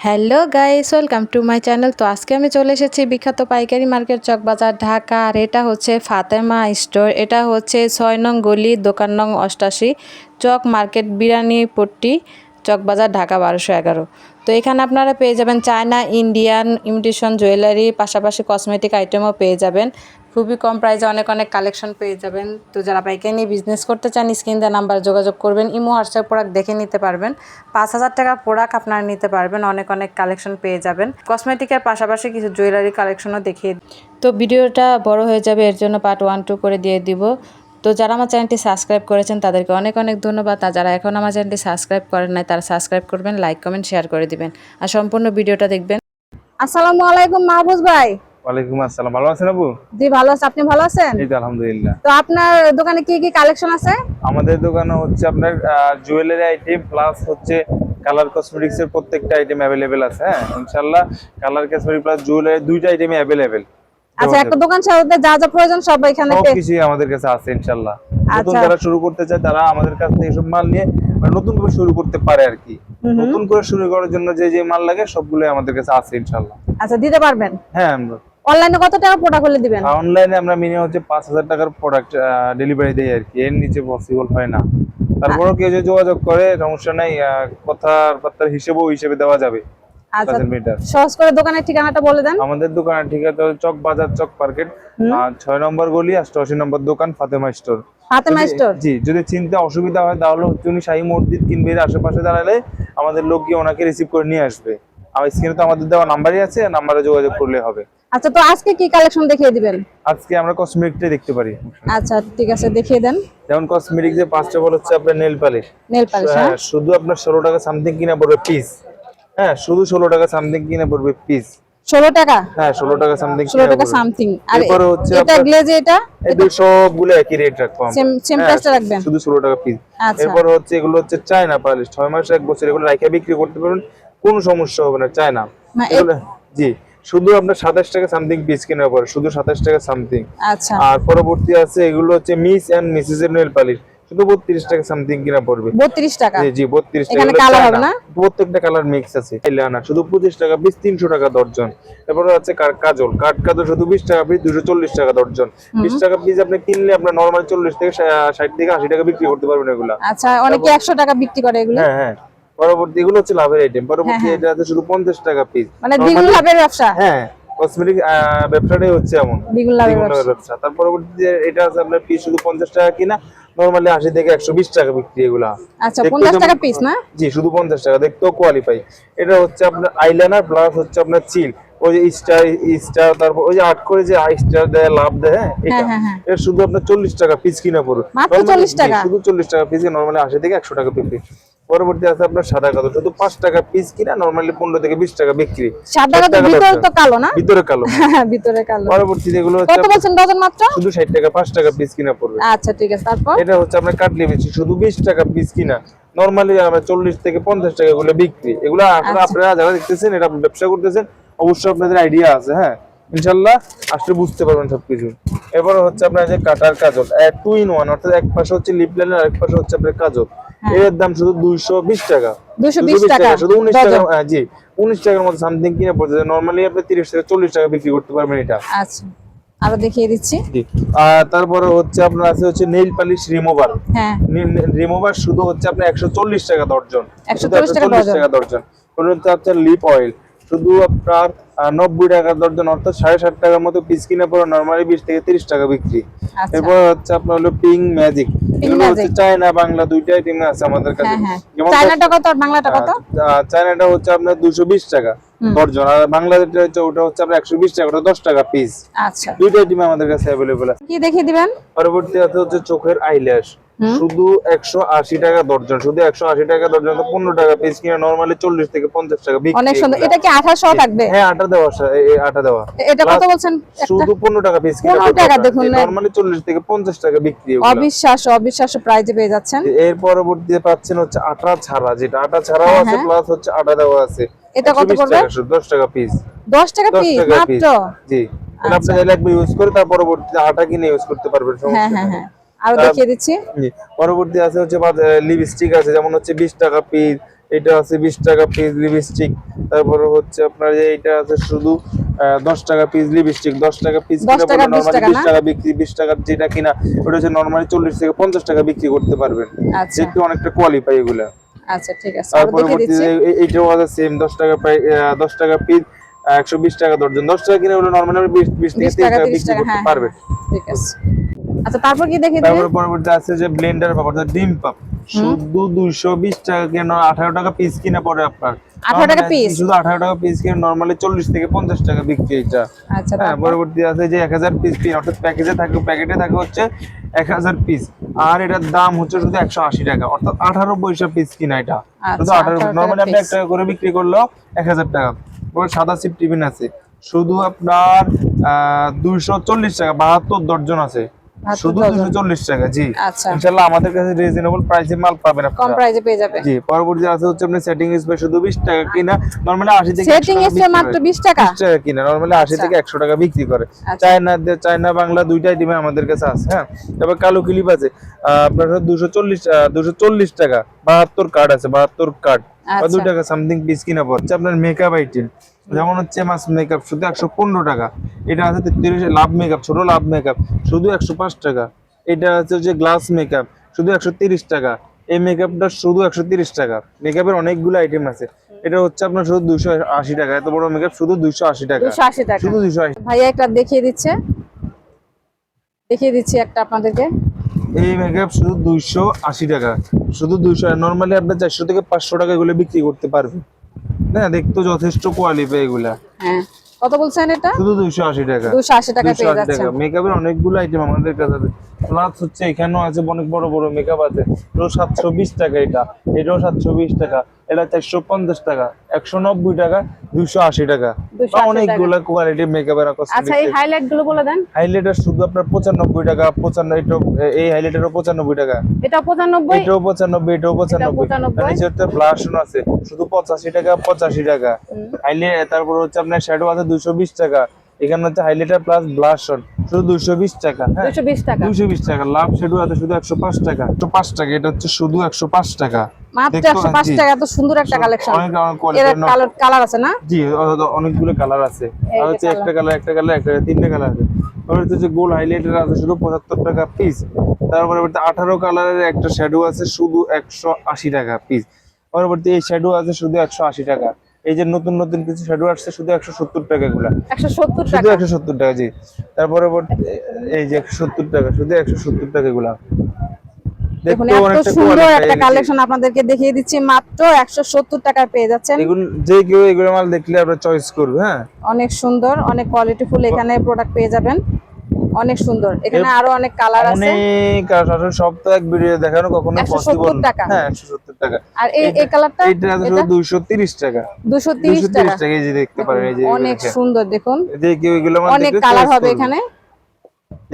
Hello guys, welcome to my channel. তো আজকে আমি চলে এসেছি বিখ্যাত পাইকারি মার্কেট চকবাজার ঢাকা। আর এটা হচ্ছে ফাতেমা স্টোর। এটা হচ্ছে 6 নং গলি, দোকান নং 88, চক মার্কেট, বিরানি পট্টি, চকবাজার, ঢাকা 1211। তো এখানে আপনারা পেয়ে যাবেন চায়না, ইন্ডিয়ান, ইমিটেশন জুয়েলারি, পাশাপাশি কসমেটিক আইটেমও পেয়ে যাবেন। খুবই কম প্রাইসে অনেক অনেক কালেকশন পেয়ে যাবেন। তো যারা পাইকারি নিয়ে বিজনেস করতে চান, স্ক্রিন দেওয়া নাম্বার যোগাযোগ করবেন। ইমো হোয়াটসঅ্যাপ প্রোডাক্ট দেখে নিতে পারবেন। 5,000 টাকার প্রোডাক্ট আপনারা নিতে পারবেন। অনেক অনেক কালেকশন পেয়ে যাবেন। কসমেটিকের পাশাপাশি কিছু জুয়েলারি কালেকশনও দেখিয়ে। তো ভিডিওটা বড় হয়ে যাবে, এর জন্য পার্ট 1, 2 করে দিয়ে দিব। তো যারা আমার চ্যানেলটি সাবস্ক্রাইব করেছেন তাদেরকে অনেক অনেক ধন্যবাদ। আর যারা এখন আমার চ্যানেলটি সাবস্ক্রাইব করেন নাই তারা সাবস্ক্রাইব করবেন, লাইক কমেন্ট শেয়ার করে দিবেন আর সম্পূর্ণ ভিডিওটা দেখবেন। আসসালামু আলাইকুম মাহবুব ভাই। ওয়ালাইকুম আসসালাম। ভালো আছেন আপু? জি ভালো আছি, আপনি ভালো আছেন? এই তো আলহামদুলিল্লাহ। তো আপনার দোকানে কি কি কালেকশন আছে? আমাদের দোকানে হচ্ছে আপনার জুয়েলারি আইটেম প্লাস হচ্ছে কালার কসমেটিক্স এর প্রত্যেকটা আইটেম अवेलेबल আছে। হ্যাঁ ইনশাআল্লাহ কালার কসমেটিক প্লাস জুয়েলারি দুইটা আইটেমই अवेलेबल। আচ্ছা, একটা দোকান সাজাতে যা যা প্রয়োজন সব এখানে পেয়ে সব কিছু আমাদের কাছে আছে ইনশাআল্লাহ। নতুন আচ্ছা। যারা শুরু করতে চায় তারা আমাদের কাছ থেকে সব মাল নিয়ে নতুন করে শুরু করতে পারে আর কি। নতুন করে শুরু করার জন্য যে যে মাল লাগে সবগুলো আমাদের কাছে আছে ইনশাআল্লাহ। আচ্ছা, দিতে পারবেন? হ্যাঁ আমরা অনলাইনে কত টাকা প্রোডাক্ট হলে দিবেন? অনলাইনে আমরা মিনিমাম হচ্ছে 5,000 টাকার প্রোডাক্ট ডেলিভারি দেই আর কি, এর নিচে পসিবল হয় না। তারপরও কেউ যদি যোগাযোগ করে সমস্যা নাই, কথাবার্তার হিসেবে দেওয়া যাবে। আচ্ছা, 1000 মিটার। সহজ করে দোকানের ঠিকানাটা বলে দেন। আমাদের দোকানের ঠিকানা হচ্ছে চক বাজার, চক মার্কেট, 6 নম্বর গলি, 88 নম্বর দোকান, ফাতেমা স্টোর। ফাতেমা স্টোর। জি, যদি চিনতে অসুবিধা হয় তাহলে হচ্ছে উনি শাহী মসজিদ কিনবের আশেপাশে দাঁড়ালে আমাদের লোক গিয়ে ওনাকে রিসিভ করে নিয়ে আসবে। আর স্ক্রিনে তো আমাদের দেওয়া নাম্বারই আছে, নাম্বারে যোগাযোগ করলে হবে। আচ্ছা, তো আজকে কি কালেকশন দেখিয়ে দিবেন? আজকে আমরা কসমেটিকটা দেখতে পারি। আচ্ছা ঠিক আছে, দেখিয়ে দেন। যেমন কসমেটিক যে ফার্স্ট অফ অল হচ্ছে আপনার নেল পালিশ। Nail polish. হ্যাঁ, শুধু আপনার 16 টাকা সামথিং কিনা পড়বে পিস। হ্যাঁ, শুধু 16 টাকা সামথিং কিনা পড়বে পিস। 16 টাকা? হ্যাঁ 16 টাকা সামথিং 16 টাকা সামথিং। আর এরপরে হচ্ছে এটা গ্লেজে, এটা এই দুই সবগুলো একই রেট রাখবো আমরা। সেম প্রাইসটা রাখবেন? শুধু 16 টাকা পিস। আচ্ছা। এরপর হচ্ছে এগুলো হচ্ছে চায়না পালিশ, 6 মাস 1 বছর এগুলো রাইখা বিক্রি করতে পারবেন, কোনো সমস্যা হবে না। চায়না এগুলো জি শুধু আপনার 27 টাকা সামথিং পিস কেনার পরে শুধু 27 টাকা সামথিং। আচ্ছা। আর পরবর্তী আছে এগুলো হচ্ছে মিস এন্ড মিসেস এর নেল পালিশ, শুধু 32 টাকা সামথিং কিনা পড়বে। 32 টাকা? জি জি 32 টাকা। এখানে কালার হবে না? প্রত্যেকটা কালার মিক্স আছে। আইলাইনার শুধু 25 টাকা পিস, 300 টাকা দর্জন। এরপর আছে কাজল, কাজল শুধু 20 টাকা পিস, 240 টাকা দর্জন। 20 টাকা পিস আপনি কিনলে আপনার নরমাল 40 থেকে 60 থেকে 80 টাকা বিক্রি করতে পারবেন এগুলা। আচ্ছা, অনেকে 100 টাকা বিক্রি করে এগুলো। হ্যাঁ হ্যাঁ। পরবর্তী এগুলো হচ্ছে লাভের আইটেম। পরবর্তী এটা আছে শুধু 50 টাকা পিস, মানে দ্বিগুণ লাভের ব্যবসা। হ্যাঁ কসমেটিক ব্যবসাটাই হচ্ছে এমন দ্বিগুণ লাভের ব্যবসা। তারপর পরবর্তীতে এটা আছে আপনার পিস শুধু 50 টাকা কিনা, নরমালি 80 থেকে 120 টাকা বিক্রি এগুলা। আচ্ছা, 50 টাকা পিস না? জি শুধু 50 টাকা, দেখতেও কোয়ালিফাই। এটা হচ্ছে আপনার আইলাইনার প্লাস হচ্ছে আপনার চিল, ওই যে স্টার তারপর ওই যে আর্ট করে যে স্টার দেয়, লাভ দেয়। হ্যাঁ এটা শুধু আপনার 40 টাকা পিস কিনা পড়বে। মাত্র 40 টাকা? শুধু 40 টাকা পিস, নরমালি 80 থেকে 100 টাকা বিক্রি। পরবর্তী আছে আপনার সাদা কালো, শুধু 5 টাকা পিস কিনা, নরমালি 15 থেকে 20 টাকা বিক্রি। সাদা কালো ভিতরে তো কালো না? ভিতরে কালো। হ্যাঁ ভিতরে কালো। পরবর্তী যেগুলো কত বলছেন ডজন? মাত্র শুধু 60 টাকা 5 টাকা পিস কিনা পড়বে। আচ্ছা ঠিক আছে। তারপর এটা হচ্ছে আপনার কাটলি বেশি, শুধু 20 টাকা পিস কিনা, নরমালি আমরা 40 থেকে 50 টাকা এগুলো বিক্রি। এগুলো আপনারা যারা দেখতেছেন এটা ব্যবসা করতেছেন অবশ্যই আপনাদের আইডিয়া আছে। হ্যাঁ ইনশাআল্লাহ আসলে বুঝতে পারবেন সবকিছু। এরপর হচ্ছে আপনার যে কাটার কাজল 2 in 1, অর্থাৎ এক পাশে হচ্ছে লিপ লাইনার আর এক পাশে হচ্ছে আপনার কাজল। এর দাম শুধু 220 টাকা। 220 টাকা শুধু 19 টাকা। জি 19 টাকার মধ্যে সামথিং কিনে পড়ছে, নরমালি আপনি 30 থেকে 40 টাকা বিক্রি করতে পারবেন এটা। আচ্ছা, আরো দেখিয়ে দিচ্ছি। জি তারপরে হচ্ছে আপনার আছে হচ্ছে নেইল পালিশ রিমুভার। হ্যাঁ রিমুভার শুধু হচ্ছে আপনার 140 টাকা দর্জন। 140 টাকা দর্জন। পরবর্তী হচ্ছে লিপ অয়েল, শুধু আপনার 90 টাকা দর্জন, অর্থাৎ 60.5 টাকার মতো পিস কিনে পড়ে, নরমালি 20 থেকে 30 টাকা বিক্রি। এরপর হচ্ছে আপনার হলো পিঙ্ক ম্যাজিক, এগুলো হচ্ছে চায়না বাংলা দুইটাই টিম আছে আমাদের কাছে। যেমন চায়নাটা কত আর বাংলাটা কত? চায়নাটা হচ্ছে আপনার 220 টাকা দর্জন, আর বাংলাদেশটা হচ্ছে ওটা হচ্ছে আপনার 120 টাকা, ওটা 10 টাকা পিস। আচ্ছা, দুইটাই টিম আমাদের কাছে अवेलेबल আছে। কি দেখিয়ে দিবেন? পরবর্তী হচ্ছে চোখের আইল্যাশ, শুধু 180 টাকা দর্জন, শুধু 180 টাকা দর্জন, 15 টাকা পিস কিনা, নরমালি 40 থেকে 50 টাকা বিক্রি। অনেক সুন্দর। এটা কি 1800 থাকবে? হ্যাঁ 8 দেওয়া, 8 দেওয়া। এটা কত বলছেন? শুধু 15 টাকা পিস কিনা, 15 টাকা দেখুন, নরমালি 40 থেকে 50 টাকা বিক্রি। অবিশ্বাস্য প্রাইজে পেয়ে যাচ্ছেন। এর পরবর্তীতে পাচ্ছেন হচ্ছে আটা ছাড়া, যেটা আটা ছাড়াও আছে প্লাস হচ্ছে আটা দেওয়া আছে। এটা কত পড়বে? 10 টাকা পিস। 10 টাকা পিস মাত্র? জি আপনি চাইলে একবার ইউজ করে তার পরবর্তীতে আটা কিনে ইউজ করতে পারবেন, সমস্যা নেই। হ্যাঁ আরো দেখিয়ে দিচ্ছি। পরবর্তী আছে হচ্ছে লিপস্টিক আছে, যেমন হচ্ছে 20 টাকা পিস, এটা আছে 20 টাকা পিস লিপস্টিক। তারপরে হচ্ছে আপনার যে এটা আছে শুধু 10 টাকা পিস লিপস্টিক। 10 টাকা পিস 10 টাকা, 20 নরমালি টাকা 20 না? টাকা বিক্রি, 20 টাকা যেটা কিনা ওটা হচ্ছে নরমালি 40 থেকে 50 টাকা বিক্রি করতে পারবেন। আচ্ছা দেখতে অনেকটা কোয়ালিফাই এগুলা। আচ্ছা ঠিক আছে, আরো তারপরে দেখিয়ে দিচ্ছি। এইটাও আছে সেম 10 টাকা 10 টাকা পিস, 120 টাকা দর্জন। 10 টাকা কিনে হলো নরমালি 20 থেকে 20 30 টাকা, টাকা 30 বিক্রি টাকা, করতে হ্যাঁ পারবেন। ঠিক আছে। আচ্ছা তারপর কি দেখিয়ে দিবেন? তারপরে পরবর্তী আছে যে ব্লেন্ডার পাপড়, ডিম পাপ, শুধু 220 টাকা কেন 18 টাকা পিস কিনা পড়ে আপনার। 18 টাকা পিস? শুধু 18 টাকা পিস কিনে নরমালি 40 থেকে 50 টাকা বিক্রি এটা। আচ্ছা হ্যাঁ, তারপর? পরবর্তী আছে যে 1000 পিস পিন, অর্থাৎ প্যাকেটে থাকে হচ্ছে 1000 পিস, আর এটার দাম হচ্ছে শুধু 180 টাকা, অর্থাৎ 18 পয়সা পিস কিনা এটা। শুধু আচ্ছা 18, 18 নরমালি টাকা আপনি পিস। 1 টাকা করে বিক্রি করলেও 1000 টাকা। পরে সাদা সিপ টিফিন আছে শুধু আপনার 240 টাকা, 72 দর্জন আছে, 72 শুধু দর্জন। 240 টাকা। জি, আচ্ছা। ইনশাআল্লাহ আমাদের কাছে রিজনেবল প্রাইসে মাল পাবেন কম আপনারা। প্রাইসে পেয়ে যাবে। জি, পরবর্তী আছে হচ্ছে আপনার সেটিং স্প্রে, শুধু 20 টাকা কিনা, নরমালি 80 থেকে 100 সেটিং টাকা স্প্রে বিক্রি মাত্র করে। 20 টাকা? 20 টাকা কিনা, নরমালি 80 আচ্ছা। থেকে 100 টাকা বিক্রি করে। আচ্ছা। চায়না বাংলা দুইটা আইটেমে আমাদের কাছে আছে। হ্যাঁ, তারপর কালো ক্লিপ আছে আপনার 240 টাকা, 72 কার্ড আছে, 72 কার্ড বা 2 আচ্ছা। টাকা সামথিং পিস কিনা পড়ছে। আপনার মেকআপ আইটেম যেমন হচ্ছে মাস মেকআপ শুধু 115 টাকা। এটা আছে 33 লাভ মেকআপ, ছোট লাভ মেকআপ শুধু 105 টাকা। এটা হচ্ছে যে গ্লাস মেকআপ শুধু 130 টাকা। এই মেকআপটা শুধু 130 টাকা। মেকআপের অনেকগুলো আইটেম আছে। এটা হচ্ছে আপনার শুধু 280 টাকা। এত বড় মেকআপ শুধু 280 টাকা। 280 টাকা। শুধু 280। ভাইয়া একটা দেখিয়ে দিচ্ছি একটা আপনাদেরকে। এই মেকআপ শুধু 280 টাকা, শুধু 200। নরমালি আপনি 400 থেকে 500 টাকা এগুলো বিক্রি করতে পারবেন। না, দেখতে যথেষ্ট কোয়ালিটি এগুলা। হ্যাঁ, কত বলছেন এটা? শুধু 280 টাকা। 280 টাকা পেয়ে 280 যাচ্ছেন। টাকা। মেকআপের অনেকগুলো আইটেম আমাদের কাছে আছে। প্লাস হচ্ছে এখানেও আছে অনেক বড় বড় মেকআপ আছে। এটাও 720 টাকা, এটাও 720 টাকা, এটা 450 টাকা, 190 টাকা, 280 টাকা। 280 টাকা। অনেকগুলো কোয়ালিটির মেকআপের আচ্ছা এই হাইলাইট গুলো বলে দেন। হাইলাইটার শুধু আপনার 95 টাকা, 95 এই হাইলাইটারও 95 টাকা, এটা 95, এটাও 95, এটাও 95। 95 নিচে একটা ব্লাশন আছে শুধু 85 টাকা, 85 টাকা। হাইলাইট, তারপর হচ্ছে আপনার শ্যাডো আছে 220 টাকা। এখানে হচ্ছে হাইলাইটার প্লাস ব্লাশন শুধু 220 টাকা। হ্যাঁ, 220 টাকা। 220 টাকা। লাভ শ্যাডো আছে শুধু 105 টাকা, 105 টাকা। এটা হচ্ছে শুধু 105 টাকা। মাত্র দেখতে 105 জি। টাকা। এত সুন্দর একটা কালেকশন। অনেক এর কোয়ালিটি। কালার আছে না? জি, অনেকগুলো কালার আছে। এই আর যে হচ্ছে একটা colour। কালার, তিনটে কালার আছে। তারপরে হচ্ছে গোল হাইলাইটার আছে শুধু 75 টাকা পিস। তারপরে 18 কালারের একটা শ্যাডো আছে শুধু 180 টাকা পিস। পরবর্তী এই শ্যাডো আছে শুধু 180 টাকা। এই যে নতুন নতুন কিছু শ্যাডো আসছে শুধু 170 টাকা এগুলা। 170 শুধু টাকা। 170 টাকা। জি, তারপরে এই যে 170 টাকা, শুধু 170 টাকা এগুলা। দেখুন দেখতেও এত অনেকটা সুন্দর quality একটা গেছে। কালেকশন আপনাদেরকে দেখিয়ে দিচ্ছি, মাত্র 170 টাকায় পেয়ে যাচ্ছেন। এগুলো যে কেউ এগুলো মাল দেখলে আপনারা চয়েস করবে। হ্যাঁ, অনেক সুন্দর, অনেক কোয়ালিটিফুল এখানে প্রোডাক্ট পেয়ে যাবেন। অনেক সুন্দর। এখানে আরো অনেক কালার আছে। অনেক আসলে সব তো এক ভিডিও দেখানো কখনো 170 পসিবল না। টাকা। হ্যাঁ, 170 টাকা। আর এই কালারটা? এইটা আছে শুধু 230 টাকা। 230 230 টাকা। টাকা। এই যে দেখতে পারেন, এই যে অনেক দেখেন। সুন্দর দেখুন। যে কেউ এগুলো মাল অনেক দেখলে কালার choice হবে করবে। এখানে।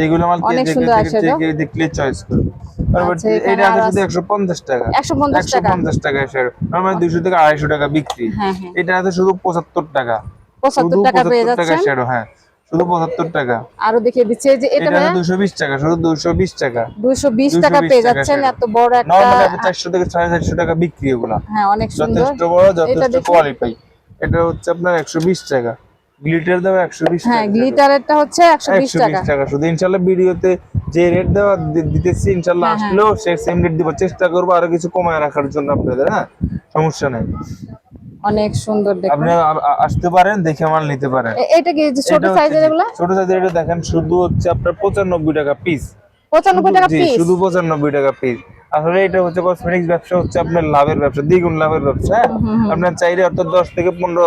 এগুলো মাল অনেক সুন্দর eyeshadow। দেখলে চয়েস করবে। তারপর আচ্ছা, এখানে এটা আছে আরো শুধু আছে। 150 টাকা। 150 টাকা। 150 টাকা শ্যাডো। নরমালি 200 থেকে 250 টাকা বিক্রি। হ্যাঁ, হ্যাঁ। এটা আছে শুধু 75 টাকা। 75 শুধু টাকা পেয়ে 75 টাকা যাচ্ছেন। শ্যাডো। হ্যাঁ, শুধু 75 টাকা। আরো দেখিয়ে দিচ্ছি এই যে এটা এটা ভাইয়া 220 টাকা, শুধু 220 টাকা। 220 টাকা 220 পেয়ে টাকা যাচ্ছেন। সেটা। এত বড় একটা। নরমালি 400 থেকে 450 টাকা বিক্রি এগুলা। হ্যাঁ, অনেক সুন্দর। যথেষ্ট বড়, এটা যথেষ্ট দেখুন। কোয়ালিটি। এটা হচ্ছে আপনার 120 টাকা। গ্লিটার দাও 120 টাকা। হ্যাঁ, গ্লিটারেরটা হচ্ছে 120 টাকা। 120 টাকা। শুধু ইনশাআল্লাহ ভিডিওতে যে রেট দেওয়া দিতেছি ইনশাআল্লাহ হ্যাঁ, হ্যাঁ। আসলেও সে সেম রেট দিব। চেষ্টা করব আরো কিছু কমায় রাখার জন্য আপনাদের। হ্যাঁ, সমস্যা নাই। অনেক সুন্দর দেখুন। আপনি আসতে পারেন, দেখে মাল নিতে পারেন। এটা কি যে ছোট এটা হচ্ছে সাইজের এগুলা? ছোট সাইজের এটা দেখেন শুধু হচ্ছে আপনার 95 টাকা পিস। 95 টাকা পিস। শুধু 95 টাকা পিস। আসলে এটা হচ্ছে কসমেটিক্স ব্যবসা, হচ্ছে আপনার লাভের ব্যবসা, দ্বিগুণ লাভের ব্যবসা। হ্যাঁ, আপনার চাইলে অর্থাৎ 10 থেকে 15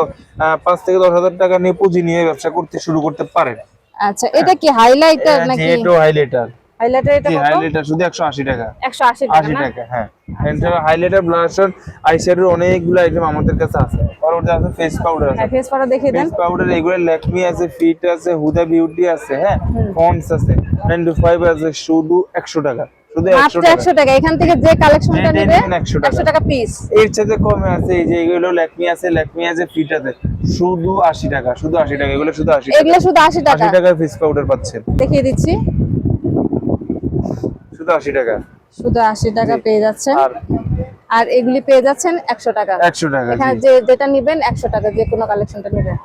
5 থেকে 10,000 টাকা নিয়ে পুঁজি নিয়ে ব্যবসা করতে শুরু করতে পারেন। আচ্ছা, এটা কি হাইলাইটার নাকি? এটা হাইলাইটার। হাইলাইটার এটা জি, কত? হাইলাইটার শুধু 180 টাকা। 180 টাকা 80 না? টাকা। হ্যাঁ, এটা হাইলাইটার, ব্লাশার, আইশ্যাডোর অনেকগুলো আইটেম আমাদের কাছে আছে। পরবর্তী আছে ফেস পাউডার আছে। হ্যাঁ, ফেস পাউডার দেখিয়ে দেন। ফেস পাউডার এগুলো ল্যাকমি আছে, ফিট আছে, হুদা বিউটি আছে। হ্যাঁ, পন্ডস আছে, 95 আছে শুধু 100 টাকা। শুধু 100 মাত্র টাকা। 100 টাকা। এখান থেকে যে কালেকশনটা যে নেবে নেবেন 100 টাকা। 100 টাকা পিস। এর সাথে কমে আছে এই যে এগুলো ল্যাকমি আছে, ফিট আছে শুধু 80 টাকা। শুধু 80 টাকা। এগুলো শুধু 80 টাকা। এগুলো শুধু 80 টাকা। 80 টাকায় ফেস পাউডার পাচ্ছেন। দেখিয়ে দিচ্ছি। শুধু 80 টাকা। শুধু 80 টাকা জি। পেয়ে যাচ্ছেন। আর আর এগুলি পেয়ে যাচ্ছেন 100 টাকা। 100 টাকা। এখানে যেটা নিবেন 100 টাকা, যে কোনো কালেকশনটা নেবেন।